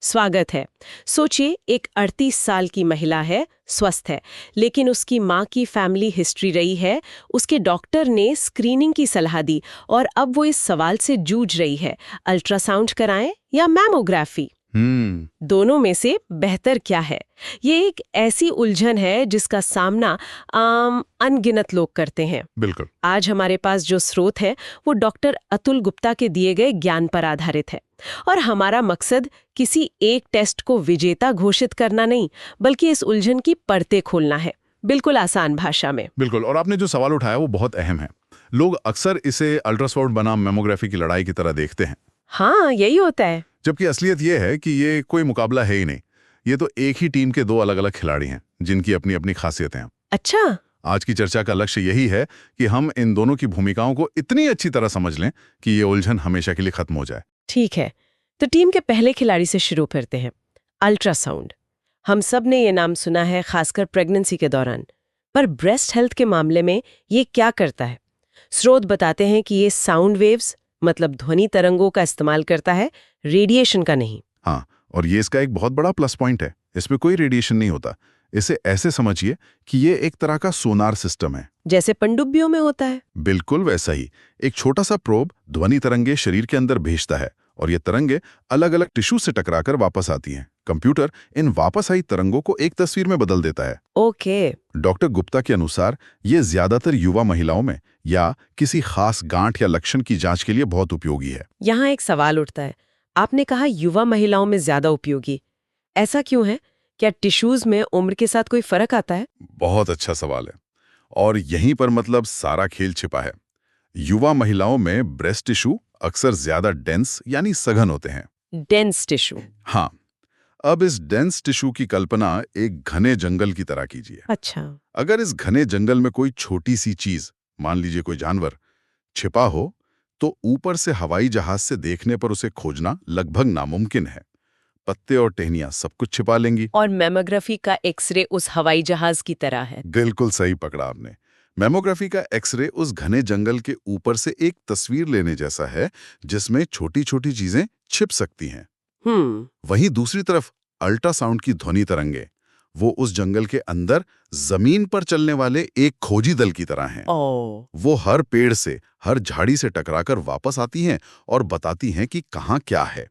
स्वागत है। सोचिए, एक 38 साल की महिला है, स्वस्थ है, लेकिन उसकी माँ की फैमिली हिस्ट्री रही है। उसके डॉक्टर ने स्क्रीनिंग की सलाह दी और अब वो इस सवाल से जूझ रही है, अल्ट्रासाउंड कराएं या मैमोग्राफी। दोनों में से बेहतर क्या है? ये एक ऐसी उलझन है जिसका सामना अनगिनत लोग करते हैं। बिल्कुल। आज हमारे पास जो स्रोत है वो डॉक्टर अतुल गुप्ता के दिए गए ज्ञान पर आधारित है, और हमारा मकसद किसी एक टेस्ट को विजेता घोषित करना नहीं, बल्कि इस उलझन की परतें खोलना है, बिल्कुल आसान भाषा में। बिल्कुल, और आपने जो सवाल उठाया वो बहुत अहम है। लोग अक्सर इसे अल्ट्रासाउंड बनाम मैमोग्राफी की लड़ाई की तरह देखते हैं। हाँ, यही होता है। जबकि असलियत ये है कि ये कोई मुकाबला है ही नहीं। ये तो एक ही टीम के दो अलग अलग खिलाड़ी हैं जिनकी अपनी अपनी खासियतें हैं। अच्छा। आज की चर्चा का लक्ष्य यही है कि हम इन दोनों की भूमिकाओं को इतनी अच्छी तरह समझ लें कि ये उलझन हमेशा के लिए खत्म हो जाए। ठीक है, तो टीम के पहले खिलाड़ी से शुरू करते हैं, अल्ट्रासाउंड। हम सब ने ये नाम सुना है, खासकर प्रेगनेंसी के दौरान। पर ब्रेस्ट हेल्थ के मामले में ये क्या करता है? स्रोत बताते हैं कि ये साउंड वेव्स, मतलब ध्वनि तरंगों का इस्तेमाल करता है, रेडिएशन का नहीं। हाँ, और ये इसका एक बहुत बड़ा प्लस पॉइंट है। इसमें कोई रेडिएशन नहीं होता। इसे ऐसे समझिए कि ये एक तरह का सोनार सिस्टम है, जैसे पनडुब्बियों में होता है। बिल्कुल वैसा ही। एक छोटा सा प्रोब ध्वनि तरंगे शरीर के अंदर भेजता है और ये तरंगे अलग अलग टिश्यू से टकराकर वापस आती हैं। कंप्यूटर इन वापस आई तरंगों को एक तस्वीर में बदल देता है। ओके। डॉक्टर गुप्ता के अनुसार ये ज्यादातर युवा महिलाओं में या किसी खास गांठ या लक्षण की जांच के लिए बहुत उपयोगी है। यहाँ एक सवाल उठता है, आपने कहा युवा महिलाओं में ज्यादा उपयोगी, ऐसा क्यों है? क्या टिश्यूज में उम्र के साथ कोई फर्क आता है? बहुत अच्छा सवाल है, और यहीं पर मतलब सारा खेल छिपा है। युवा महिलाओं में ब्रेस्ट टिश्यू अक्सर ज्यादा डेंस यानी सघन होते हैं। Dense tissue. हाँ, अब इस डेंस टिश्यू की कल्पना एक घने जंगल की तरह कीजिए। अच्छा। अगर इस घने जंगल में कोई छोटी सी चीज, मान लीजिए कोई जानवर, छिपा हो, तो ऊपर से हवाई जहाज से देखने पर उसे खोजना लगभग नामुमकिन है। पत्ते और टहनियां सब कुछ छिपा लेंगी। और मैमोग्राफी का एक्सरे उस हवाई जहाज की तरह है। बिल्कुल सही पकड़ा आपने। मैमोग्राफी का एक्सरे उस घने जंगल के ऊपर से एक तस्वीर लेने जैसा है, जिसमें छोटी छोटी चीजें छिप सकती हैं। वहीं दूसरी तरफ अल्ट्रासाउंड की ध्वनि तरंगे, वो उस जंगल के अंदर जमीन पर चलने वाले एक खोजी दल की तरह हैं। वो हर पेड़ से, हर झाड़ी से टकराकर वापस आती हैं और बताती हैं कि कहाँ क्या है।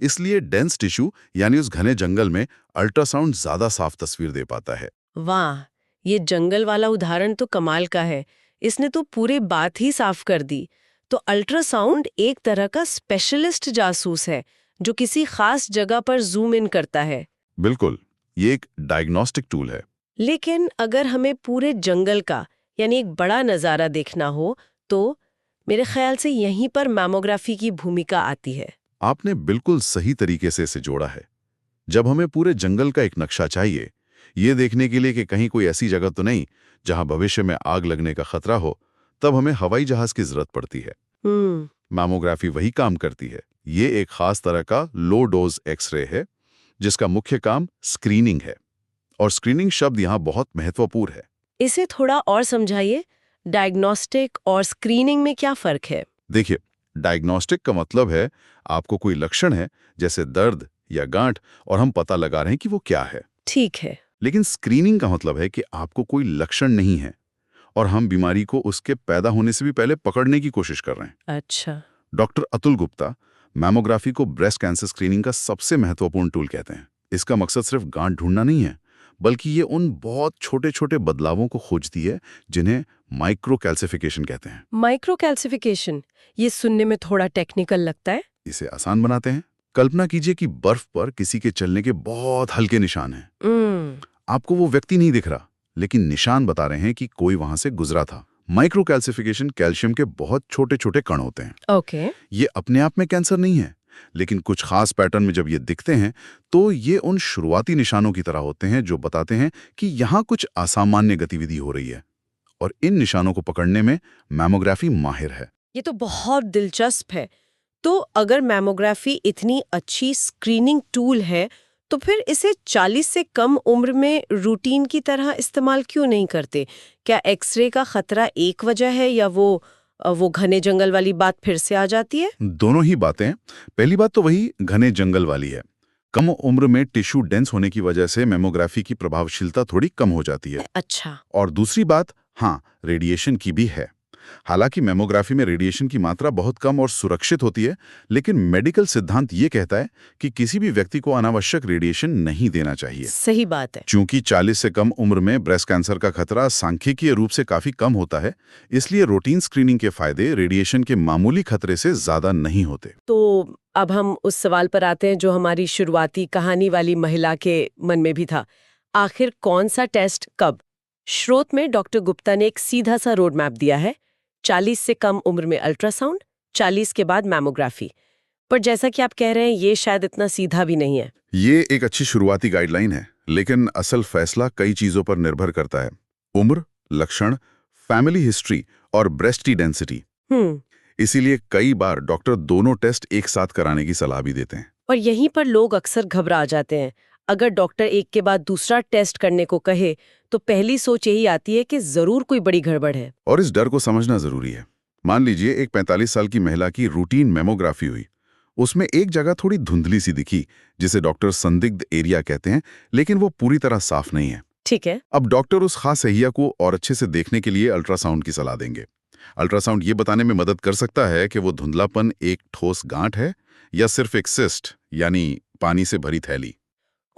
इसलिए डेंस टिश्यू यानी उस घने जंगल में अल्ट्रासाउंड ज्यादा साफ तस्वीर दे पाता है। वाह, ये जंगल वाला उदाहरण तो कमाल का है। इसने तो पूरी बात ही साफ कर दी। तो अल्ट्रासाउंड एक तरह का स्पेशलिस्ट जासूस है जो किसी खास जगह पर जूम इन करता है। बिल्कुल, ये एक डायग्नोस्टिक टूल है। लेकिन अगर हमें पूरे जंगल का यानी एक बड़ा नज़ारा देखना हो, तो मेरे ख्याल से यहीं पर मैमोग्राफी की भूमिका आती है। आपने बिल्कुल सही तरीके से इसे जोड़ा है। जब हमें पूरे जंगल का एक नक्शा चाहिए, ये देखने के लिए कि कहीं कोई ऐसी जगह तो नहीं जहां भविष्य में आग लगने का खतरा हो, तब हमें हवाई जहाज की जरूरत पड़ती है। मैमोग्राफी वही काम करती है। ये एक खास तरह का लो डोज एक्सरे है जिसका मुख्य काम स्क्रीनिंग है, और स्क्रीनिंग शब्द यहाँ बहुत महत्वपूर्ण है। इसे थोड़ा और समझाइए, डायग्नोस्टिक और स्क्रीनिंग में क्या फर्क है? देखिए, डायग्नोस्टिक का मतलब है आपको कोई लक्षण है, जैसे दर्द या गांठ, और हम पता लगा रहे हैं कि वो क्या है। ठीक है। लेकिन स्क्रीनिंग का मतलब है कि आपको कोई लक्षण नहीं है और हम बीमारी को उसके पैदा होने से भी पहले पकड़ने की कोशिश कर रहे हैं। अच्छा। डॉक्टर अतुल गुप्ता मैमोग्राफी को ब्रेस्ट कैंसर स्क्रीनिंग का सबसे महत्वपूर्ण टूल कहते हैं। इसका मकसद सिर्फ गांठ ढूंढना नहीं है, बल्कि ये उन बहुत छोटे छोटे बदलावों को खोजती है जिन्हें माइक्रो कैल्सिफिकेशन कहते हैं। माइक्रो कैल्सिफिकेशन, ये सुनने में थोड़ा टेक्निकल लगता है। इसे आसान बनाते हैं। कल्पना कीजिए कि बर्फ पर किसी के चलने के बहुत हल्के निशान हैं। आपको वो व्यक्ति नहीं दिख रहा, लेकिन निशान बता रहे हैं कि कोई वहां से गुजरा था। माइक्रो कैल्सिफिकेशन कैल्शियम के बहुत छोटे छोटे कण होते हैं। ओके। ये अपने आप में कैंसर नहीं है, लेकिन कुछ खास पैटर्न में जब ये दिखते हैं तो ये उन शुरुआती निशानों की तरह होते हैं जो बताते हैं कि यहाँ कुछ असामान्य गतिविधि हो रही है, और इन निशानों को पकड़ने में मैमोग्राफी माहिर है। ये तो बहुत दिलचस्प है। तो अगर मैमोग्राफी इतनी अच्छी स्क्रीनिंग टूल है, तो फिर इसे 40 से कम उम्र में रूटीन की तरह इस्तेमाल क्यों नहीं करते? क्या एक्सरे का खतरा एक वजह है, या वो घने जंगल वाली बात फिर से आ जाती है? दोनों ही बातें। पहली बात तो वही घने जंगल वाली है। कम उम्र में टिश्यू डेंस होने की वजह से मेमोग्राफी की प्रभावशीलता थोड़ी कम हो जाती है। अच्छा। और दूसरी बात, हाँ, रेडिएशन की भी है। हालांकि मेमोग्राफी में रेडिएशन की मात्रा बहुत कम और सुरक्षित होती है, लेकिन मेडिकल सिद्धांत ये कहता है कि किसी भी व्यक्ति को अनावश्यक रेडिएशन नहीं देना चाहिए। सही बात है। चूंकि 40 से कम उम्र में ब्रेस्ट कैंसर का खतरा सांख्यिकीय रूप से काफी कम होता है, इसलिए रूटीन स्क्रीनिंग के फायदे रेडिएशन के मामूली खतरे से ज्यादा नहीं होते। तो अब हम उस सवाल पर आते हैं जो हमारी शुरुआती कहानी वाली महिला के मन में भी था। आखिर कौन सा टेस्ट कब? स्रोत में डॉक्टर गुप्ता ने एक सीधा सा रोड मैप दिया है। 40 से कम उम्र में अल्ट्रासाउंड, 40 के बाद मैमोग्राफी। पर जैसा कि आप कह रहे हैं, ये शायद इतना सीधा भी नहीं है। ये एक अच्छी शुरुआती गाइडलाइन है, लेकिन असल फैसला कई चीजों पर निर्भर करता है। उम्र, लक्षण, फैमिली हिस्ट्री और ब्रेस्ट की डेंसिटी। इसीलिए कई बार डॉक्टर दोनों टेस्ट एक साथ कराने की सलाह भी देते हैं। और यहीं पर लोग अक्सर घबरा जाते हैं। अगर डॉक्टर एक के बाद दूसरा टेस्ट करने को कहे तो पहली सोच यही आती है कि जरूर कोई बड़ी गड़बड़ है। और इस डर को समझना जरूरी है। मान लीजिए एक 45 साल की महिला की रूटीन मेमोग्राफी हुई। उसमें एक जगह थोड़ी धुंधली सी दिखी, जिसे डॉक्टर संदिग्ध एरिया कहते हैं, लेकिन वो पूरी तरह साफ नहीं है। ठीक है। अब डॉक्टर उस खास एरिया को और अच्छे से देखने के लिए अल्ट्रासाउंड की सलाह देंगे। अल्ट्रासाउंड ये बताने में मदद कर सकता है कि वो धुंधलापन एक ठोस गांठ है या सिर्फ एक सिस्ट, यानी पानी से भरी थैली।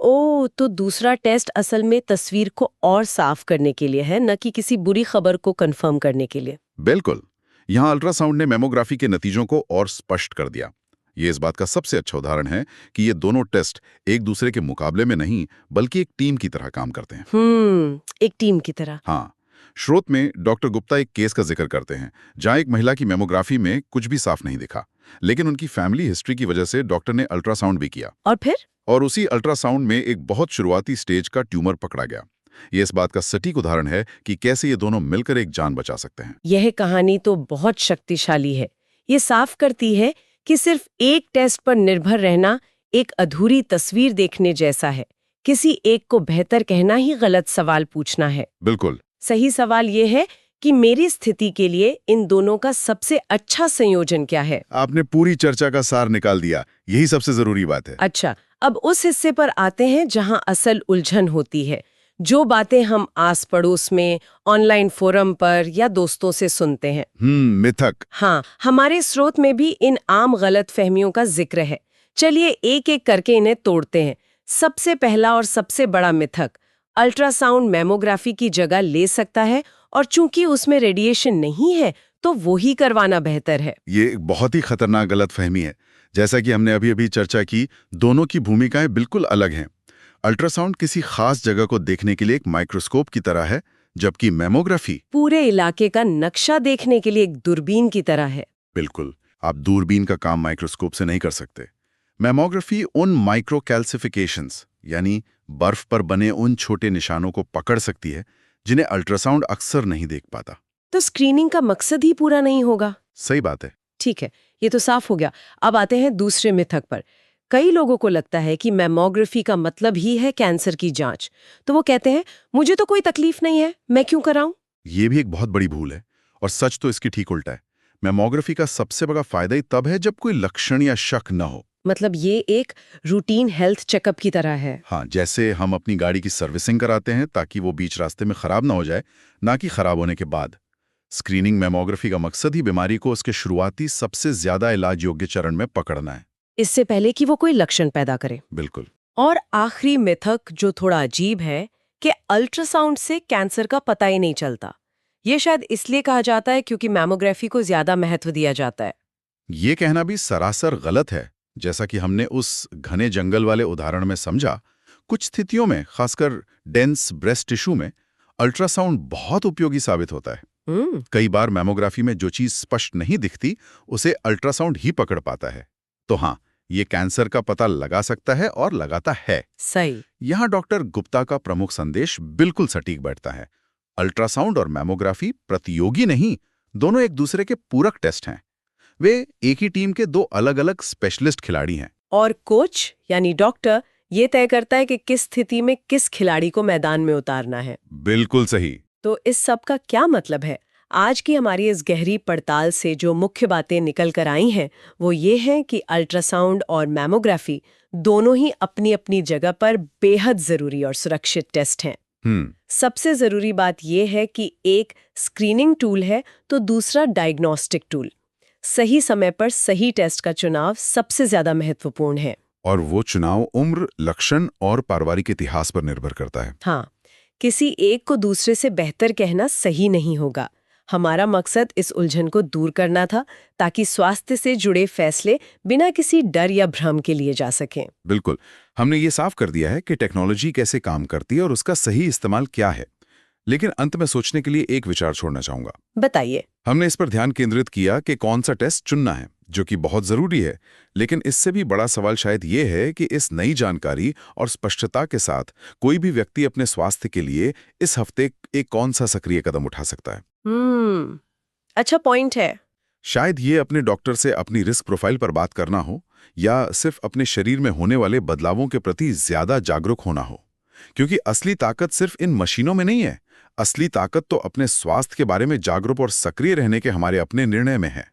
ओह, तो दूसरा टेस्ट असल में तस्वीर को और साफ करने के लिए है, न कि किसी बुरी खबर को कंफर्म करने के लिए। बिल्कुल। यहाँ अल्ट्रासाउंड ने मेमोग्राफी के नतीजों को और स्पष्ट कर दिया। ये इस बात का सबसे अच्छा उदाहरण है कि ये दोनों टेस्ट एक दूसरे के मुकाबले में नहीं, बल्कि एक टीम की तरह काम करते हैं। एक टीम की तरह। हाँ। स्रोत में डॉक्टर गुप्ता एक केस का जिक्र करते हैं, जहां एक महिला की मेमोग्राफी में कुछ भी साफ नहीं दिखा, लेकिन उनकी फैमिली हिस्ट्री की वजह से डॉक्टर ने अल्ट्रासाउंड भी किया। और फिर? और उसी अल्ट्रासाउंड में एक बहुत शुरुआती स्टेज का ट्यूमर पकड़ा गया। ये इस बात का सटीक उदाहरण है कि कैसे ये दोनों मिलकर एक जान बचा सकते हैं। यह कहानी तो बहुत शक्तिशाली है। ये साफ करती है कि सिर्फ एक टेस्ट पर निर्भर रहना एक अधूरी तस्वीर देखने जैसा है। किसी एक को बेहतर कहना ही गलत सवाल पूछना है। बिल्कुल। सही सवाल ये है कि मेरी स्थिति के लिए इन दोनों का सबसे अच्छा संयोजन क्या है। आपने पूरी चर्चा का सार निकाल दिया। यही सबसे जरूरी बात है। अच्छा, अब उस हिस्से पर आते हैं जहां असल उलझन होती है। जो बातें हम आस पड़ोस में, ऑनलाइन फोरम पर या दोस्तों से सुनते हैं। मिथक। हाँ, हमारे स्रोत में भी इन आम गलत फहमियों का जिक्र है। चलिए एक एक करके इन्हें तोड़ते हैं। सबसे पहला और सबसे बड़ा मिथक, अल्ट्रासाउंड मैमोग्राफी की जगह ले सकता है और चूंकि उसमें रेडिएशन नहीं है तो वो ही करवाना बेहतर है। ये एक बहुत ही खतरनाक गलतफहमी है। जैसा कि हमने अभी अभी चर्चा की, दोनों की भूमिकाएं बिल्कुल अलग हैं। अल्ट्रासाउंड किसी खास जगह को देखने के लिए एक माइक्रोस्कोप की तरह है, जबकि मैमोग्राफी पूरे इलाके का नक्शा देखने के लिए एक दूरबीन की तरह है। बिल्कुल। आप दूरबीन का काम माइक्रोस्कोप से नहीं कर सकते। मैमोग्राफी उन माइक्रो कैल्सिफिकेशंस, यानी बर्फ पर बने उन छोटे निशानों को पकड़ सकती है जिन्हें अल्ट्रासाउंड अक्सर नहीं देख पाता। तो स्क्रीनिंग का मकसद ही पूरा नहीं होगा। सही बात है। ठीक है, ये तो साफ हो गया। अब आते हैं दूसरे मिथक पर। कई लोगों को लगता है कि मैमोग्राफी का मतलब ही है कैंसर की जांच। तो वो कहते हैं मुझे तो कोई तकलीफ नहीं है, मैं क्यों कराऊं? ये भी एक बहुत बड़ी भूल है, और सच तो इसकी ठीक उल्टा है। मैमोग्राफी का सबसे बड़ा फायदा ही तब है जब कोई लक्षण या शक न हो। मतलब ये एक रूटीन हेल्थ चेकअप की तरह है। हाँ, जैसे हम अपनी गाड़ी की सर्विसिंग कराते हैं ताकि वो बीच रास्ते में खराब ना हो जाए, ना कि खराब होने के बाद। स्क्रीनिंग मैमोग्राफी का मकसद ही बीमारी को उसके शुरुआती सबसे ज्यादा इलाज योग्य चरण में पकड़ना है, इससे पहले कि वो कोई लक्षण पैदा करे। बिल्कुल। और आखिरी मिथक जो थोड़ा अजीब है कि अल्ट्रासाउंड से कैंसर का पता ही नहीं चलता। ये शायद इसलिए कहा जाता है क्योंकि मैमोग्राफी को ज्यादा महत्व दिया जाता है। ये कहना भी सरासर गलत है। जैसा कि हमने उस घने जंगल वाले उदाहरण में समझा, कुछ स्थितियों में, खासकर डेंस ब्रेस्ट टिश्यू में, अल्ट्रासाउंड बहुत उपयोगी साबित होता है। कई बार मैमोग्राफी में जो चीज स्पष्ट नहीं दिखती, उसे अल्ट्रासाउंड ही पकड़ पाता है। तो हाँ, ये कैंसर का पता लगा सकता है और लगाता है। सही। यहाँ डॉक्टर गुप्ता का प्रमुख संदेश बिल्कुल सटीक बैठता है। अल्ट्रासाउंड और मैमोग्राफी प्रतियोगी नहीं, दोनों एक दूसरे के पूरक टेस्ट हैं। वे एक ही टीम के दो अलग अलग स्पेशलिस्ट खिलाड़ी हैं। और कोच यानी डॉक्टर ये तय करता है कि किस स्थिति में किस खिलाड़ी को मैदान में उतारना है। बिल्कुल सही। तो इस सब का क्या मतलब है? आज की हमारी इस गहरी पड़ताल से जो मुख्य बातें निकल कर आई हैं वो ये हैं कि अल्ट्रासाउंड और मैमोग्राफी दोनों ही अपनी अपनी जगह पर बेहद जरूरी और सुरक्षित टेस्ट हैं। सबसे जरूरी बात यह है कि एक स्क्रीनिंग टूल है तो दूसरा डायग्नोस्टिक टूल। सही समय पर सही टेस्ट का चुनाव सबसे ज्यादा महत्वपूर्ण है। और वो चुनाव उम्र, लक्षण और पारिवारिक इतिहास पर निर्भर करता है। हाँ, किसी एक को दूसरे से बेहतर कहना सही नहीं होगा। हमारा मकसद इस उलझन को दूर करना था ताकि स्वास्थ्य से जुड़े फैसले बिना किसी डर या भ्रम के लिए जा सकें। बिल्कुल, हमने ये साफ कर दिया है कि टेक्नोलॉजी कैसे काम करती है और उसका सही इस्तेमाल क्या है। लेकिन अंत में सोचने के लिए एक विचार छोड़ना चाहूंगा। बताइए। हमने इस पर ध्यान केंद्रित किया कि कौन सा टेस्ट चुनना है, जो कि बहुत जरूरी है। लेकिन इससे भी बड़ा सवाल शायद ये है कि इस नई जानकारी और स्पष्टता के साथ कोई भी व्यक्ति अपने स्वास्थ्य के लिए इस हफ्ते एक कौन सा सक्रिय कदम उठा सकता है। अच्छा पॉइंट है। शायद ये अपने डॉक्टर से अपनी रिस्क प्रोफाइल पर बात करना हो, या सिर्फ अपने शरीर में होने वाले बदलावों के प्रति ज्यादा जागरूक होना हो। क्योंकि असली ताकत सिर्फ इन मशीनों में नहीं है। असली ताकत तो अपने स्वास्थ्य के बारे में जागरूक और सक्रिय रहने के हमारे अपने निर्णय में है।